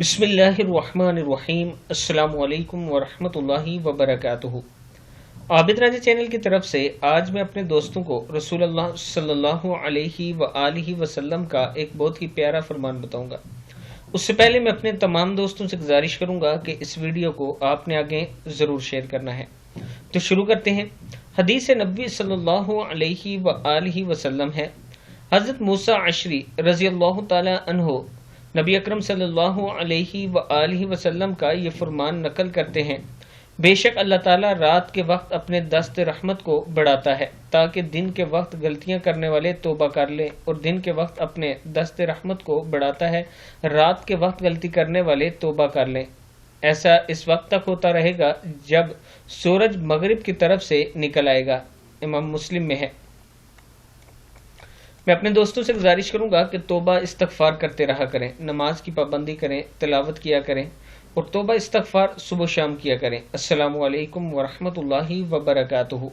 بسم اللہ الرحمن الرحیم۔ السلام علیکم ورحمۃ اللہ وبرکاتہ۔ عابد راجہ چینل کی طرف سے آج میں اپنے دوستوں کو رسول اللہ صلی اللہ علیہ وآلہ وسلم کا ایک بہت ہی پیارا فرمان بتاؤں گا۔ اس سے پہلے میں اپنے تمام دوستوں سے گزارش کروں گا کہ اس ویڈیو کو آپ نے آگے ضرور شیئر کرنا ہے۔ تو شروع کرتے ہیں۔ حدیث نبوی صلی اللہ علیہ وآلہ وسلم ہے، حضرت موسیٰ عشری رضی اللہ تعالی عنہ نبی اکرم صلی اللہ علیہ وآلہ وسلم کا یہ فرمان نقل کرتے ہیں، بے شک اللہ تعالیٰ رات کے وقت اپنے دست رحمت کو بڑھاتا ہے تاکہ دن کے وقت غلطیاں کرنے والے توبہ کر لیں، اور دن کے وقت اپنے دست رحمت کو بڑھاتا ہے رات کے وقت غلطی کرنے والے توبہ کر لیں۔ ایسا اس وقت تک ہوتا رہے گا جب سورج مغرب کی طرف سے نکل آئے گا۔ امام مسلم میں ہے۔ میں اپنے دوستوں سے گزارش کروں گا کہ توبہ استغفار کرتے رہا کریں، نماز کی پابندی کریں، تلاوت کیا کریں اور توبہ استغفار صبح و شام کیا کریں۔ السلام علیکم ورحمۃ اللہ وبرکاتہ۔